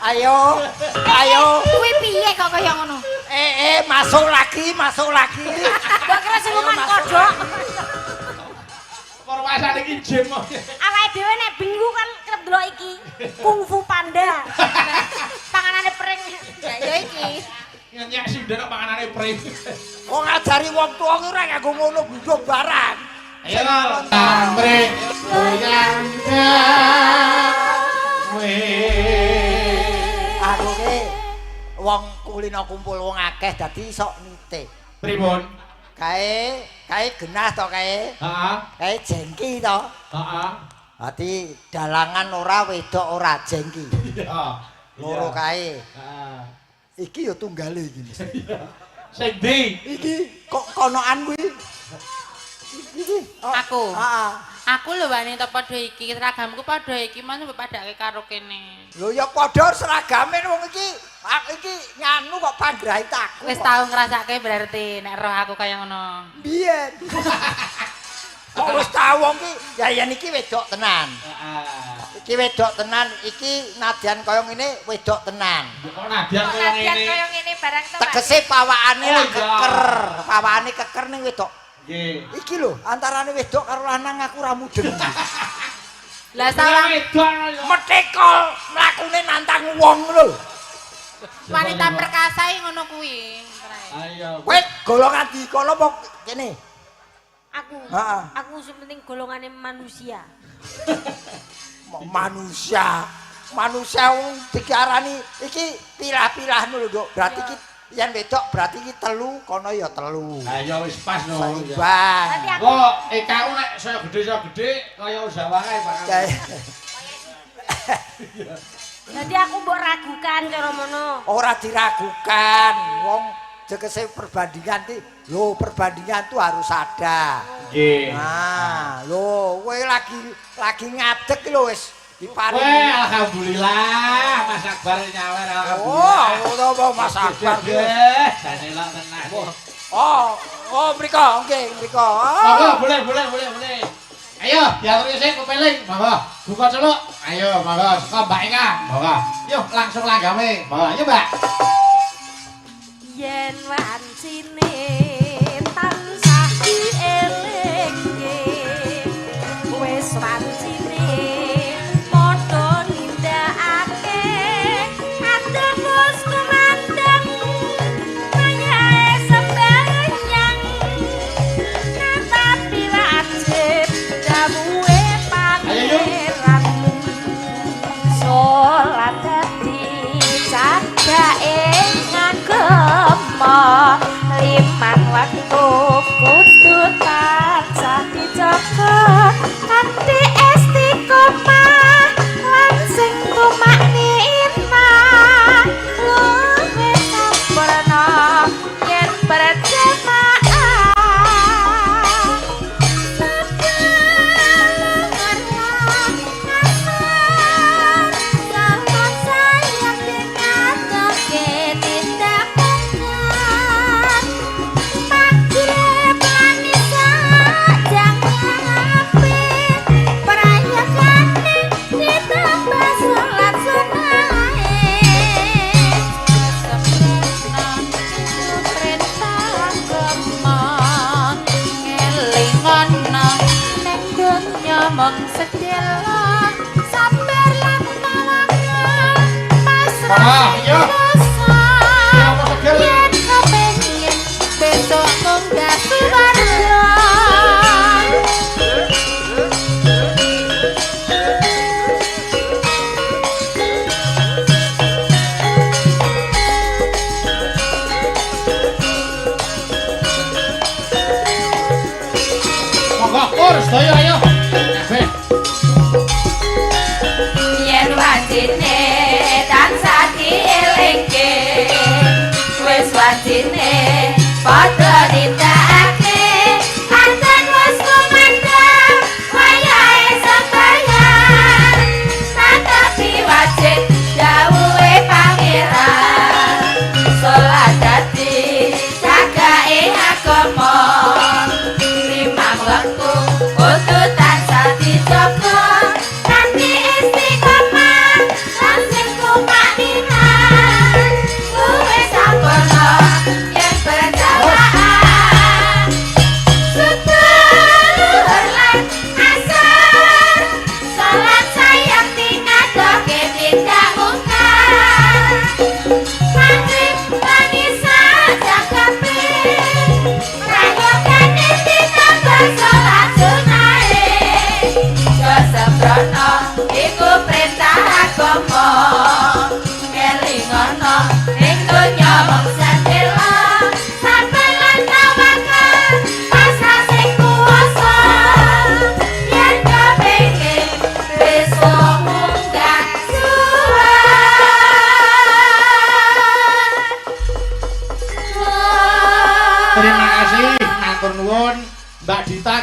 Ayo. Ayo. Kuwi piye kok kaya ngono? Masuk lagi. Mbok kira siluman kodhok. Permasalahan iki gym. Awake dhewe nek bingung kan kerep delok iki. Kungfu Panda. Panganane pring. Ya iki. Ngenyek sing ndelok panganane pring. Kok ngajari wong tuwa ki ora nganggo ngono bunduk barang. Ayo tamrek goyangga. Aku ki wong kulino kumpul wong akeh dadi sok nitih. Pripun? Kae genah to kae. Heeh. Kae jengki to. Heeh. Dadi dalangan ora wedok ora jengki. Iya. Loro kae. Heeh. Iki ya tunggale iki. Sing ndi? Iki kok konokan kuwi. Iki. Aku. Heeh. Aku lho wani to padha iki, seragamku padha iki, mas mbok padake karo kene. Lho ya padha seragame wong iki. Aku iki nganu kok panggrahi aku. Wis tau ngrasake berarti nek roh aku kaya ngono. Biyen. Kok wis tau wong ki ya yen iki wedok tenan. Heeh. Iki wedok tenan, iki nadyan kaya ngene wedok tenan. Kok nadyan kaya ngene? Kaya ngene barang to. Tegese pawakane Oh, lah iya. keker. Pawakane keker ning wedok. Nggih. Iki lho, antarane wedok karo lanang aku ora mudeng. Lah salah Wedok. Metekol mlakune nantang wong lho. wanita perkasa iki ngono kuwi. Ayo. Kowe golongan di kono apa kene? Aku. Heeh. Aku sing penting golongane manusia. Manusia wong diarani iki pilah-pilah lho, Nduk. Berarti iki yen wedok berarti iki telu, kono ya telu. Ayo wis pas no. Seimbang. Nanti aku Kok EKU nek saya gede kaya usaha wae Pak. Kayak Nanti aku mbok ragukan cara mono. ora diragukan. Wong jekese perbandingan ki, lho perbandingan tuh harus ada. Nggih. Nah, lho kowe lagi ngadeg lho wis diparingi. Weh, alhamdulillah Mas Akbar nyawer alhamdulillah. Oh, apa Mas Akbar ki? Nggih, janelok tenan. Oh, mriko, nggih, mriko. Monggo, boleh. Ayo, diaturi sik kepeling, monggo. Buka celuk. Ayo, monggo. Saka Mbak Eka, monggo. Yuk, langsung langgame. Monggo, ayo, Mbak. Yen wancine tansah dielingke wis wancine padha nindakake adoh bos kumandang mayae sembarang tapi wajib dawuhe pangeran salat dadi cagake ngagem liman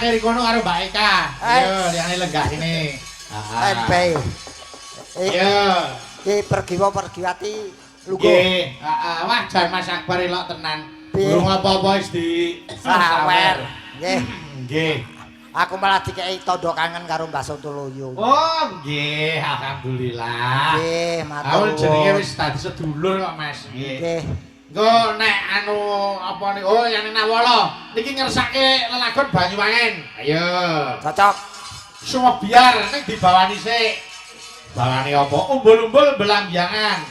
ngersake kono karo Mbak Eka. Ayo, liyane lenggah ini. Empe. Iya. Iki pergi ati lugu. Nggih, heeh, wajan Mas Akbar elok tenan. Piye? Durung apa-apa wis di Sawer. Nggih. Nggih. Aku malah dikei tondo kangen karo Mbah Sontoloyo. Oh, nggih, alhamdulillah. Nggih, matur. Awal jenenge wis dadi sedulur kok, Mas. Nggih. Nggih. Engko nek anu apa nih? Oh, yang Nawala. Niki ngersake lelagon Banyuwangen. Ayo. Cocok. Semua biar ning dibawani sik. Bawani apa? Umbul-umbul belambyangan.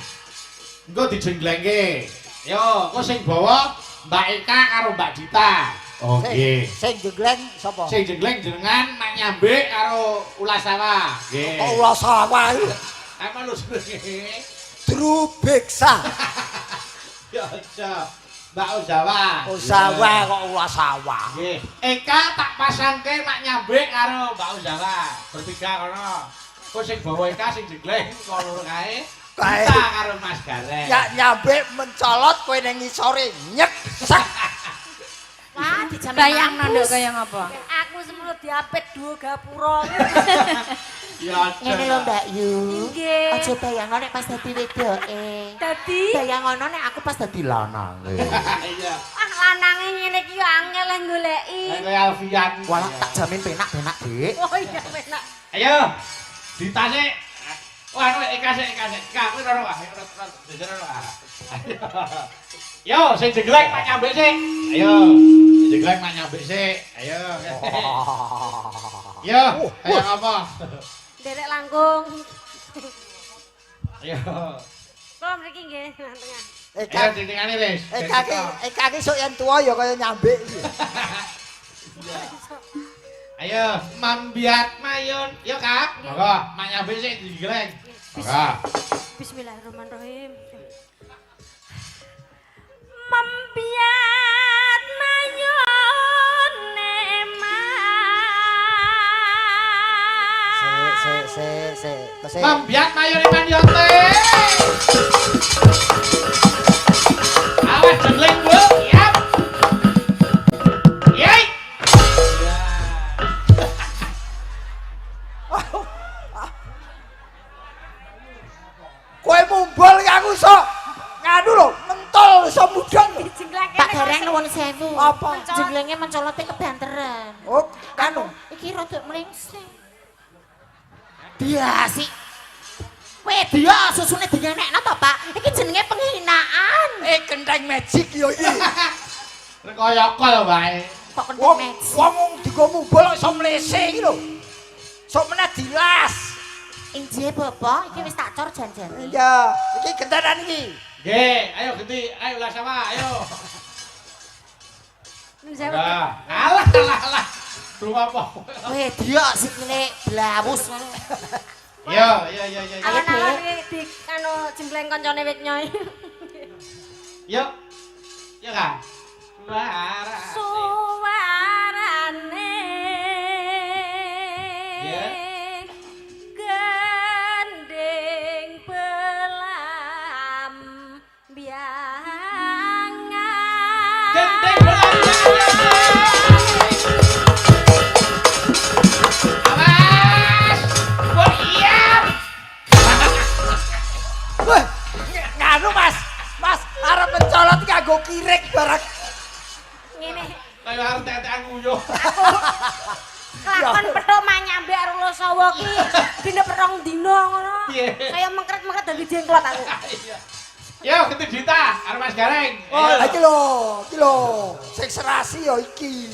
Engko dijenglengke. Yo, engko sing bawa Mbak Eka karo Mbak Dita. Oh, nggih. Sing jegleng sapa? Sing jengleng jenengan Mak Nyambik karo Ulas Sawah. Nggih. Kok ulah sawah iki? Apa lu jenenge? Drubeksa. Ya aja. Mbak Uzawa. Usawa kok ulah sawah. Nggih. Eka tak pasangke Mak Nyambik karo Mbak Uzawa. Bertiga kono. Kok sing bawa Eka sing jengleng kok loro kae. Kae. Kita karo Mas Gareng. Ya nyambe mencolot kowe ning ngisore nyek sak. Wah, dijamin Bayangno nduk mampus. kaya ngapa? Aku semua diapit dua gapura. Ya aja. Ngene lho Mbak Yu. Nggih. Aja bayangno nek pas dadi wedoke. Dadi Bayangno nek aku pas dadi lanange. Iya. ah lanange ngene iki yo angel lah goleki. Kayak Alfian. Walah tak jamin penak-penak, Dik. Oh iya enak. Ayo. Ditase. Wah, anu Eka sik. Ka, kowe ora wae. Ayo. Yo, sing jeglek Mak Nyambik sik. Ayo. Sing jeglek Mak Nyambik sik. Ayo. Yo, kayak apa? Derek langkung. Ayo. Kula mriki nggih tengah. Ayo Eka dindingane wis. Eka ki sok yen tuwa ya kaya nyambe iki. Ayo, mambiat mayun. Yo, Kak. Monggo, Mak Nyambik sik digleng. Monggo. Bismillahirrahmanirrahim. Membiat mayun Se. Mambiat mayun iman yote. Awas jengleng, Bu. Siap. Yey. Kowe mumbul ki aku sok nganu lho, mentol iso mudhun. Dijengklake. Pak Gareng nuwun sewu. Apa? Jenglenge mencolote kebanteran. Oh, anu. Iki rada mlengsing. Biasi. Wedya susune dingenekno to, Pak? Iki jenenge penghinaan. Genteng magic yo iki. Rekayakol wae. Kok kentek Wong magic. wong digo mumbul kok iso mlese iki lho. Sok meneh dilas. Injih, Bapak, iki wis tak cor jan-jan. Iya, iki gentenan iki. Nggih, ayo genti, ayo Ulas Sawah, ayo. Nah, alah. Duh apa? Wedya sikile blawus ngono. Yo. Ayo, Anak Dik. di anu jembleng kancane wit nyoy. Yo. Yo, Kak. Suara. Suarane Ya. gandeng belam biangan. Gendeng belakang. Awas. Buat iya. Wah, nganu Mas. Mas arep mencolot kanggo kirik barang. Ngene Kayak harus tetean nguyuh. kelakon petuk manyambe karo Losawa ki dina perong dina ngono. Piye? Kaya mengkret-mengkret dadi jengklot aku. Yo, genti Dita, karo Mas Gareng. Oh, iki lho. Sing serasi ya iki.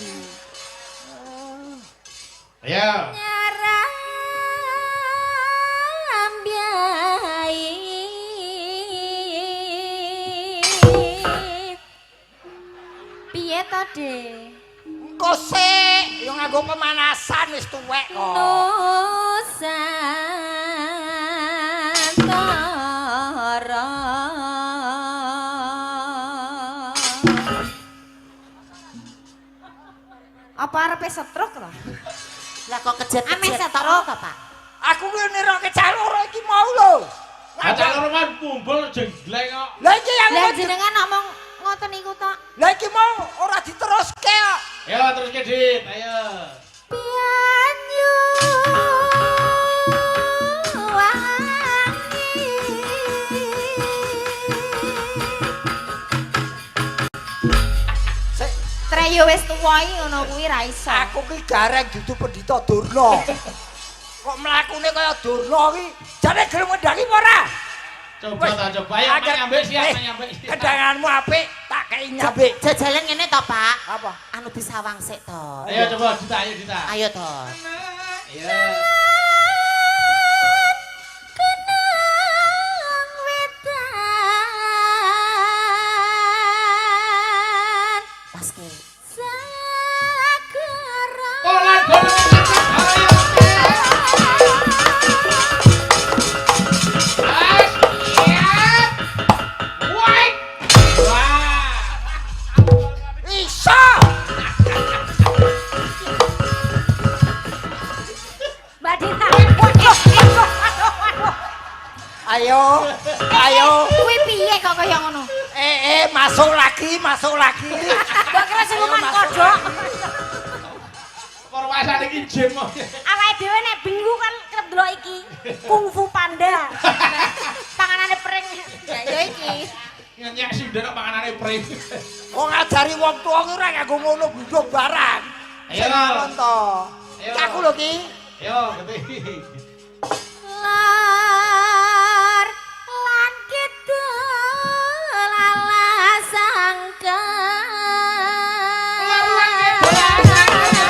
Ayo. Nyarang biai piye to, Dik? Engko sik, yo nganggo pemanasan wis tuwek kok. Nusantara. Apa arepe setruk to? Lah kok kejet-kejet Ame to, setara. Pak? Aku ki niroke caloro iki mau lho. Aja loro kan mumbul jengleng kok. Lah iki yang Lah jenengan ngomong ngoten niku to. Lah iki mau ora diteruske kok. Yo, terus ke Dit, ayo. Sik, Treyo wis tuwa iki ngono kuwi ra iso. aku ki gareng dudu Pendhita Durna. Kok mlakune kaya Durna ki, jane gelem ngendangi apa ora? Coba ta coba ya nyambek siap nyambek. Kendanganmu apik, tak kei nyambek. Jajalan ngene to, Pak. Apa? Anu disawang sik to. Ayo coba Dita, ayo Dita. Ayo to. Iya. Kenang wetan. Paske. Sakara. Pola golongan ayo. Iso. Mbak Dita. Ayo, ayo. Kuwi piye kok kaya ngono? Masuk lagi, masuk lagi. Mbak kira siluman kodhok. Perwasan iki gym. Awake dhewe nek bingu kan kerep delok iki. Kungfu Panda. Panganane pring. Ya iki. Nyenyek sindene panganane pring. Wong ngajari wong tuwa ki ora nganggo ngono gundhuk barang. Ayo. Sing alon to. Ayo. Iki aku lho ki. Yo, gede. Lar lan kidul alasangka. Lar lan kidul alasangka.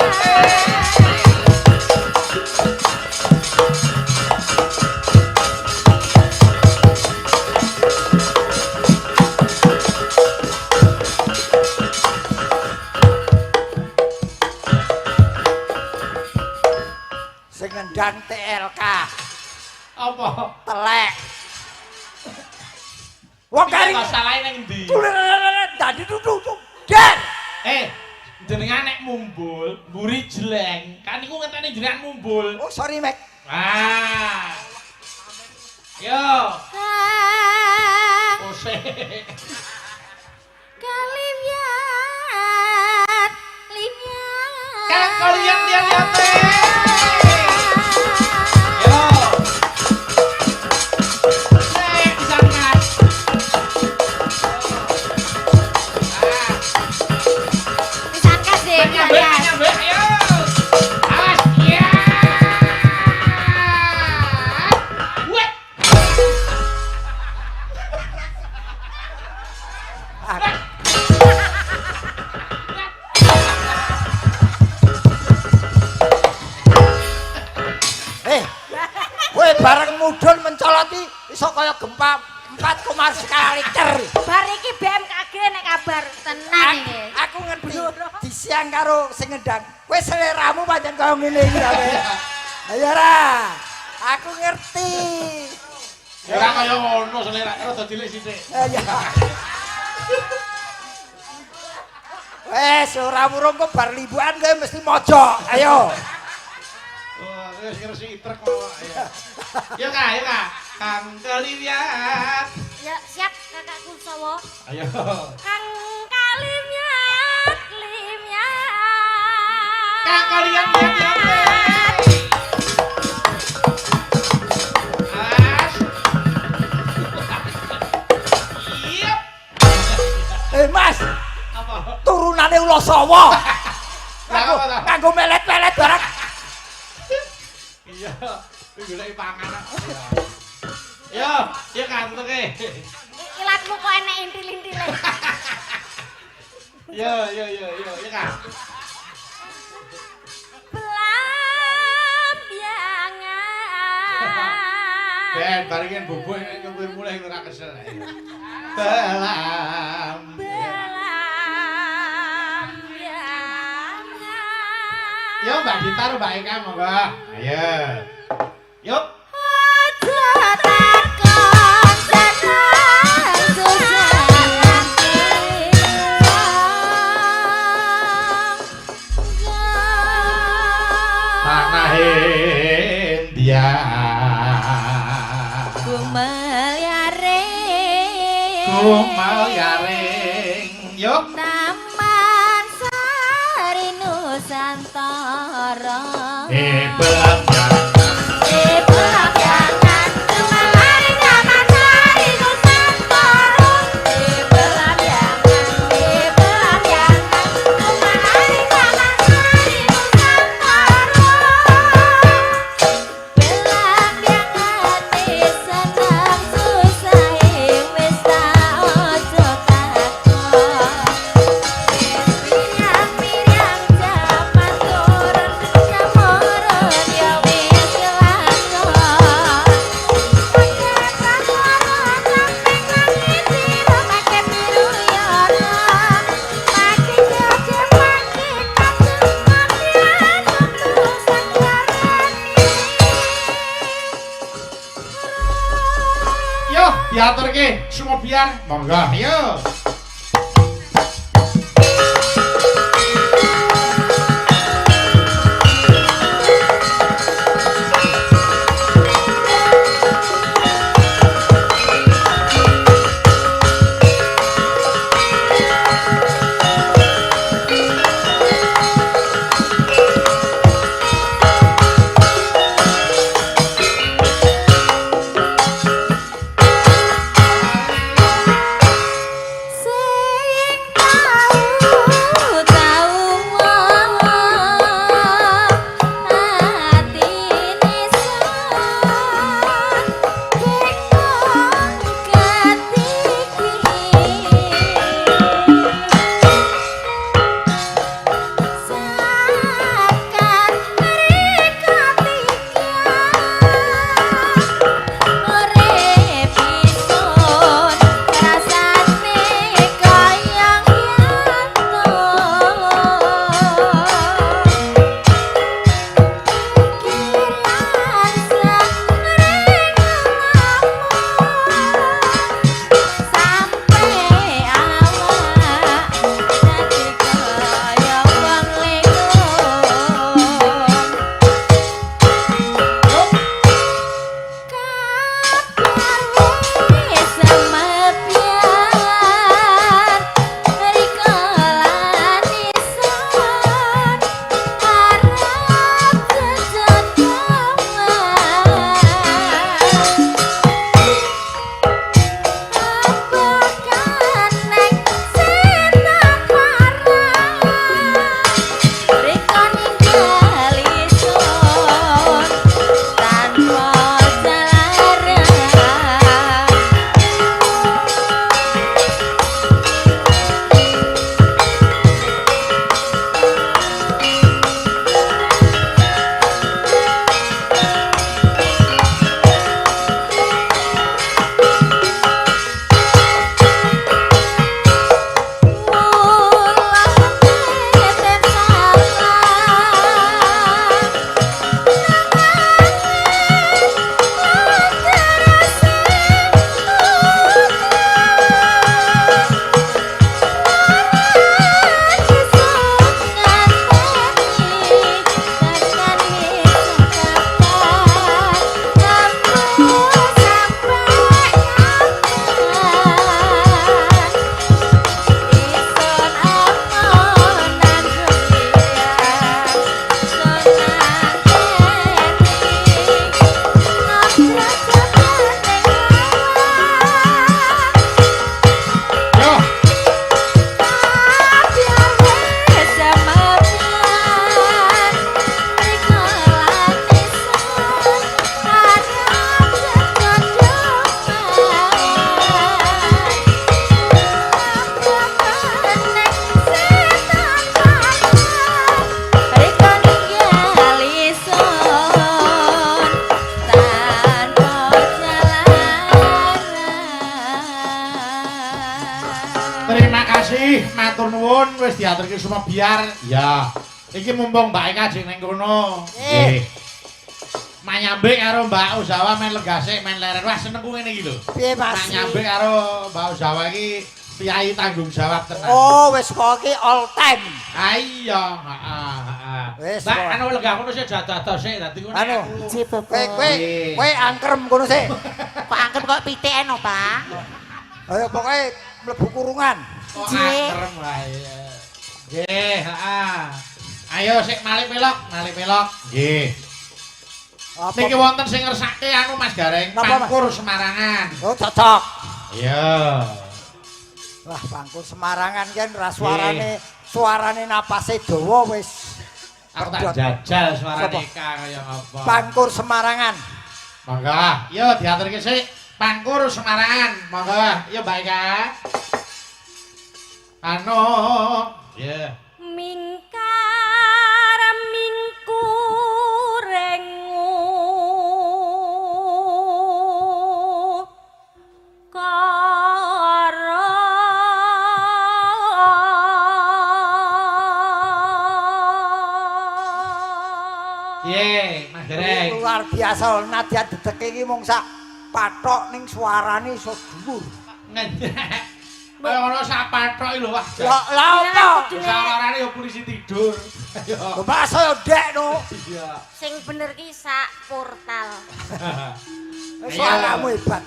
Sing ngendang TLK. Apa? Telek. Wong kari Kok salahe ning ndi? dadi duduk. Den. Jenengan nek mumbul, mburi jeleng. Kan iku ngeteni jenengan mumbul. Oh, sorry, Mek. Ah. Yo, Kang ose. kaliyan liyan. Kang kalian lihat Yo. Bisa kan? Pisan kasih, Nyambe, nyambe, ayo. Awas, ya. Wet. Kowe bareng mudhun mencoloti iso kaya gempa 4, skala Richter. Bar iki BMKG nek kabar. Tenan iki. Aku ngerti disiang karo sing ngendang. Kowe seleramu pancen kaya ngene iki ta, Mek. Ayo ra. Aku ngerti. Ya ora kaya ngono selera rada cilik sithik. Ayo. Wes ora murung kok bar libuan kowe mesti mojok. Ayo. Oh, wis ngersi trek kok. Yo Kak. Kang kalian. Ya siap kakakku sawo. Ayo. Kang kalimyat limyat. Kang kalian lihat. Yep. Mas, Apa? turunane Ula Sawa. Apa? Nganggo melet-melet barang. Iya, iki golek panganan. Yo, ya kan teke. Ilatmu kok enek intil-intile. Yo, ya kan. Belambiangan. Ben, barengan bubuk nek kowe mulai ora kesel. Belam. Belambiangan. Yo Mbak Dita karo Mbak Eka monggo. Ayo. Yuk. Aja takon seneng susah Tanah India. Kumel yaring Kumal yaring. Yuk. Taman Sari Nusantara. Nusantara Belangyangan Belangyangan Kemari Kamari Nusantara Belangyangan Belangyangan Kemari Kamari Nusantara Belangyangan senang susah wis tak ojo takon Miriam jaman turun jamurun ya wis lakon Paketan warna sampai langit biru make biru yono Maki jojo maki kasus mafian untuk sanjarani Yo, diaturke semua biar. Monggo, yo. matur nuwun wis diaturke semua biar. Ya. Iki mumpung Mbak Eka jeng ning kono. Nggih. Manyambek karo Mbak Uzawa men legase men leren. Wah seneng ku ngene iki lho. Piye Mas? Manyambek karo Mbak Uzawa iki piyai tanggung jawab tenan. Oh, wis pokoke all time. Ah iya, heeh. Wis. Mbak anu lenggah kono sik dados sik dadi ngono. Anu, kowe Nggih. angkrem kono sik. Kok angker kok pitik eno, Pak? Ayo pokoke mlebu kurungan. Kok angkrem wae. Nggih, heeh. Ayo sik malih pelok. Nggih. Apa? Niki wonten sing ngersake anu Mas Gareng, Napa, Mas? Pangkur Semarangan. Oh, cocok. Iya. Wah, Pangkur Semarangan kan suarane napase dawa wis. Aku tak jajal suara Sopo? Eka kaya apa. Pangkur Semarangan. Monggo. Yo diaturke sik. Pangkur Semarangan. Monggo. Yo Mbak Eka. Anu. Ya. Mingkar mingkurengu karo Piye, Mas Gareng? Luar biasa nadyan dedeke iki mung sak pathok ning suarane iso dhuwur. Kaya ono sak pathok lho, Wah. Lah apa? Sawarane yo polisi tidur. Ayo. Mbak saya ndek no. Iya. sing bener ki sak portal. Suaramu hebat.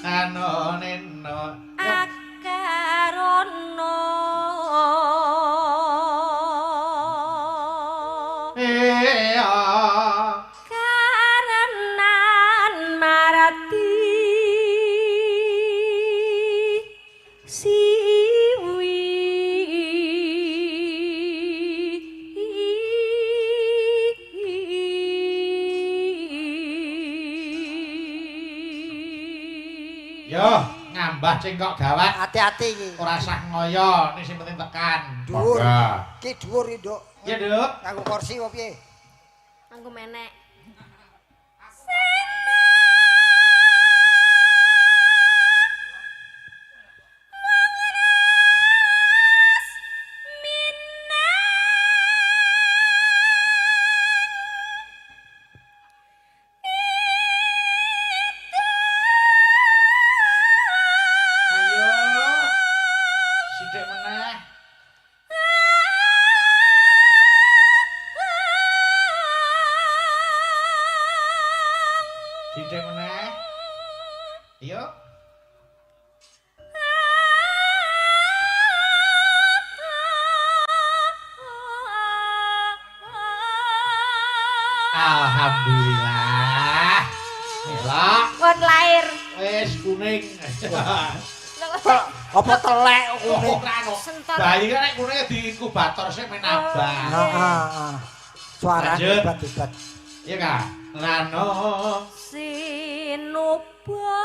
Anu neno. Akarono karenan marati siwi Yo, ngambah cengkok gawat. Hati-hati iki. Ora sah ngoyo, ning sing penting tekan. Dhuwur. Monggo. Ki dhuwur iki, Nduk. Ya, Duk. Nganggo kursi apa piye? Anggo menek. Ayo. Sithik meneh. Sithik meneh. Ayo. Alhamdulillah. Elok. Kon lair. Wis kuning. Apa telek kuning? Sentot. Bayi kan nek kuning diinkubator sik menabah. Heeh. Suarane Lanjut. hebat. Iya Kak. Rano. Sinuba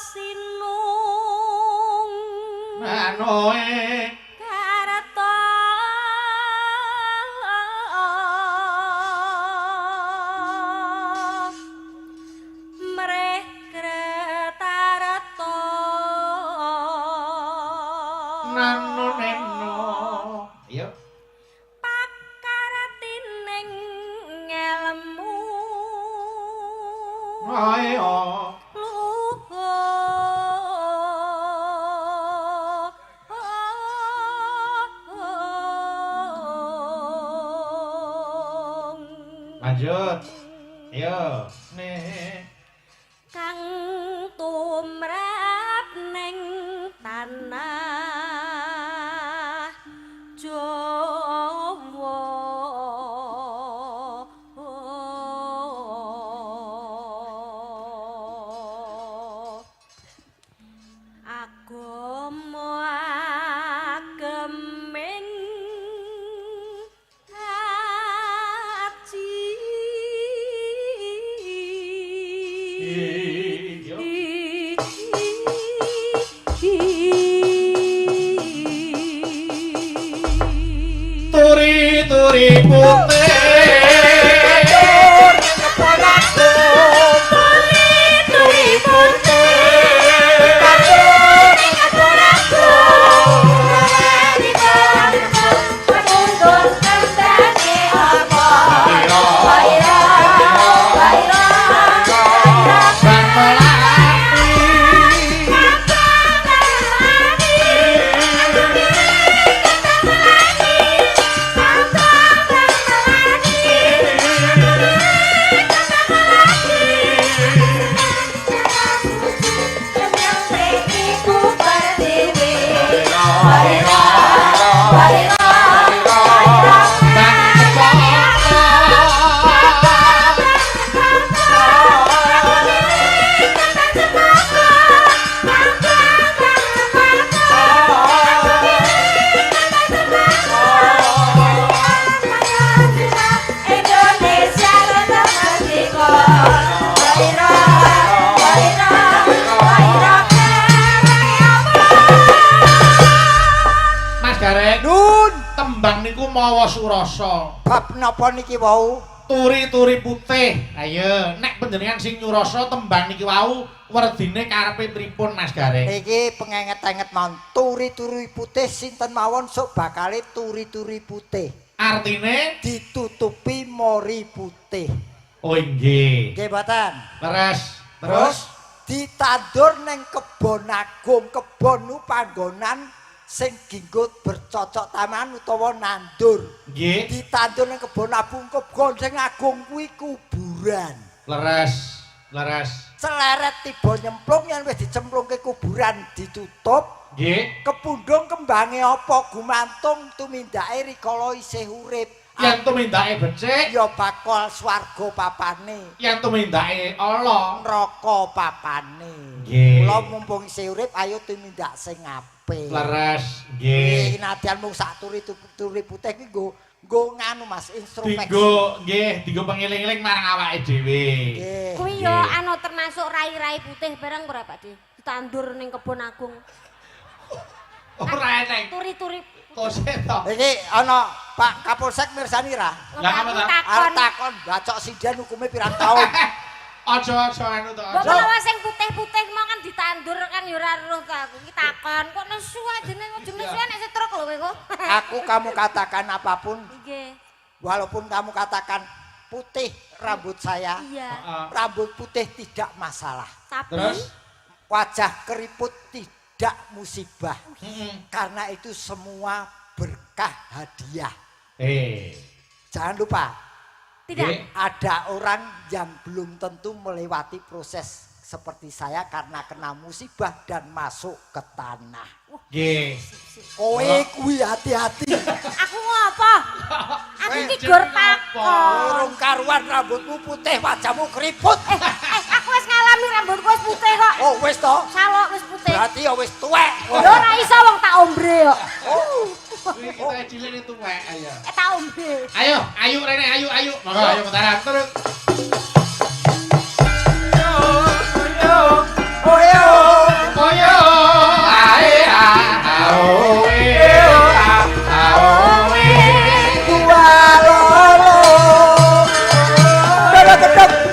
sinung Rano karata mreh kretarata Nano neno. Ayo. pakaratining ngelmu Ayo. Lanjut. Ayo. Nih. kang tumrap ning tanah Jawa agama ageming haji Iyo. Turi putih. Bang Melati. Wawa Surasa. Bab napa niki wau? Turi-turi putih. Ayo, nek panjenengan sing nyurasa tembang niki wau werdine karepe pripun Mas Gareng? Niki pengenget-enget mawon turi-turi putih sinten mawon sok bakale turi-turi putih. Artine Ditutupi mori putih. oh nggih. Nggih mboten. Terus ditandur ning kebon agung, kebon nu panggonan sing ginggut bercocok taman utawa nandur. nggih. Ditandur ning kebon agung, kebon sing agung kuwi kuburan. Leres. Celeret tiba nyemplung yen wis dicemplungke kuburan ditutup. Nggih. Kepundhung kembange apa gumantung tumindake rikala isih urip. Yen tumindake becik, Ya bakal swarga papane. yen tumindake ala. Neraka papane. Nggih. Mula mumpung isih urip ayo tumindak sing apik. Leres. Nggih, Nggih. nadyan mung sak turi putih kuwi nggo nganu Mas introspeksi. Dienggo pengiling-iling marang awake dhewe. Nggih. Kuwi yo anu termasuk rai-rai putih bareng ora Pak Di? Ditandur ning kebon agung. Ora eneng. Turi-turi Kose to. Iki ana Pak Kapolsek mirsani ra? Lah apa ta? Arep takon bacok sidan hukume pirang taun. Aja anu to. Mbok menawa sing putih-putih mau kan ditandur kan yo ora roh to aku. Iki takon kok nesu ajene aja nesu nek setruk lho kowe kok. Aku kamu katakan apapun, Nggih. walaupun kamu katakan putih rambut saya, Iya. rambut putih tidak masalah. Tapi Terus? Wajah keriput tidak musibah. Heeh. Karena itu semua berkah hadiah. Jangan lupa, tidak. Nggih. ada orang yang belum tentu melewati proses seperti saya karena kena musibah dan masuk ke tanah. Nggih. Kowe kuwi hati-hati. Aku ngopo? Aku iki gur takon. Urung karuan rambutmu putih, wajahmu keriput. Aku wis ngalami rambutku wis putih kok. Oh, wis to? Salok wis putih. Berarti ya wis tuwek. Lho ora iso wong tak ombre kok. Kuwi kita cilik itu wae ayo. Tak ombre. Ayo Rene, ayo. Monggo ayo mentaran terus. Oyo. Koyo ae aoe aoe. Kualolo.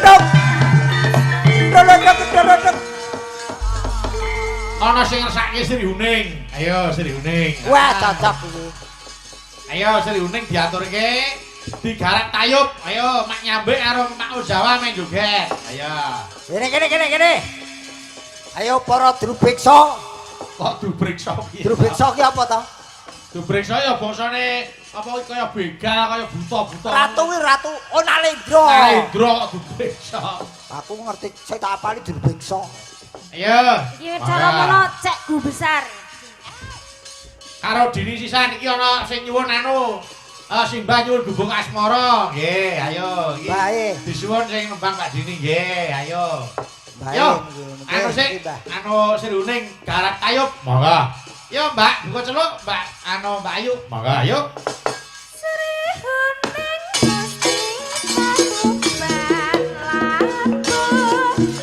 Dok. Ana sing ngersake Sri Uning. Ayo Sri Uning. Wah, cocok iki. Ayo Sri Uning diaturke digarap tayub. Ayo mak nyambek karo Mak Jawa main joget. Ayo. Kene. Ayo para drubeksa. Kok dubriksa piye? Drubeksa ki apa to? Dubriksa ya bangsane apa kaya begal kaya buta-buta. Ratu kuwi ratu Onalendra. Kalendra kok dubriksa. Aku ngerti sing tak apali drubeksa. Ayo. Iki cara mono cek gu besar. Karo dini sisan iki ana sing nyuwun anu. Simbah nyuwun gubung asmara. Nggih, ayo iki. Bae. Disuwun sing nembang Pak Dini nggih, ayo. Bae. Yo, anu sik, anu Sri Uning garap tayub. Monggo. Yo, Mbak, buka celuk, Mbak. Anu Mbak Ayu. Monggo, ayo. Sri Huning Gusti Pakuban laku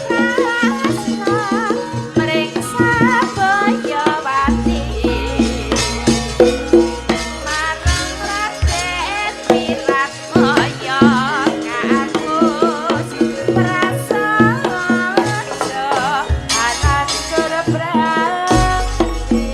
rasa mringsa Boyowati marang Raden Wiratmaya kagus prasaja anandur brakti.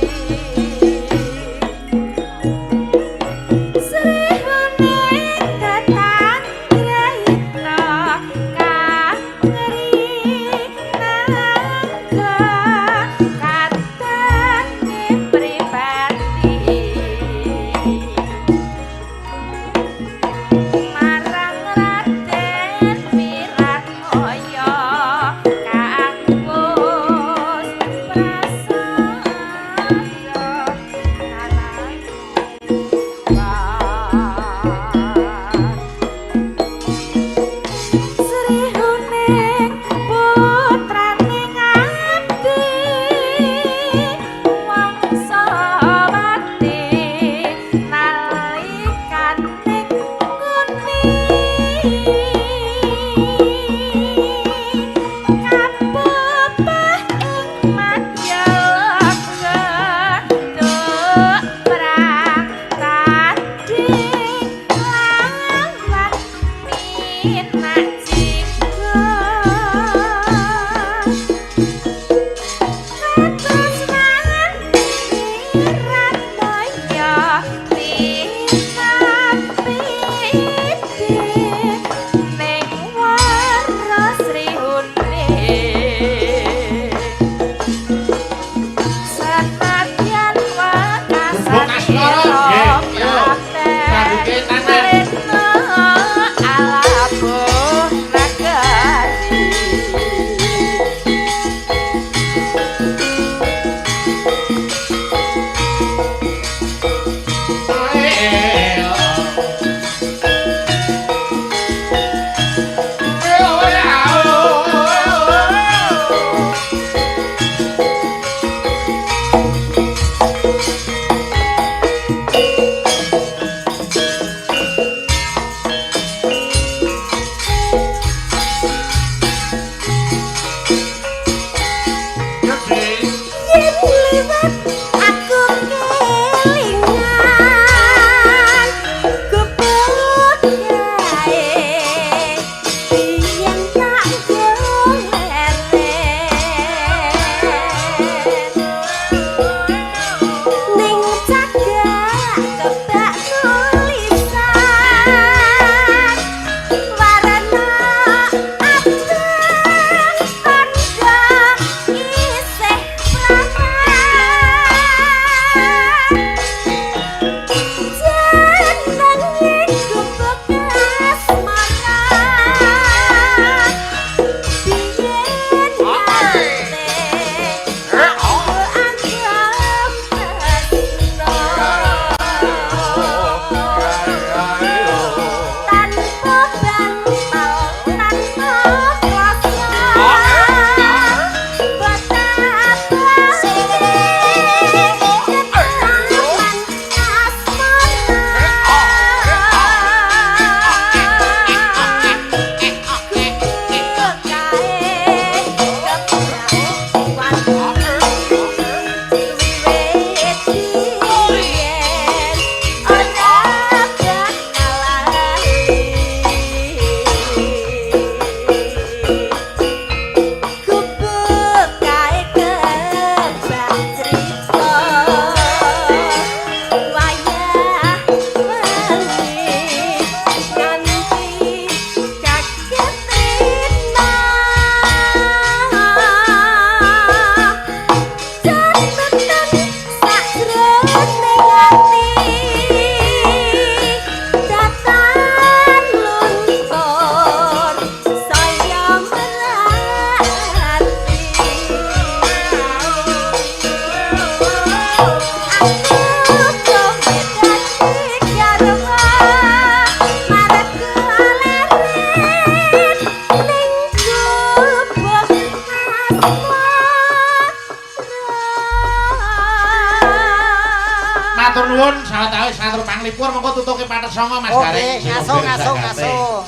nuwun sawetawis matur panglipur mengko tutuke patet songo Mas Oke, Garing.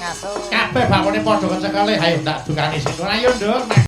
ngasuh. Kabeh bakune padha kecekelih ayo tak dukani sing ora ayo Nduk.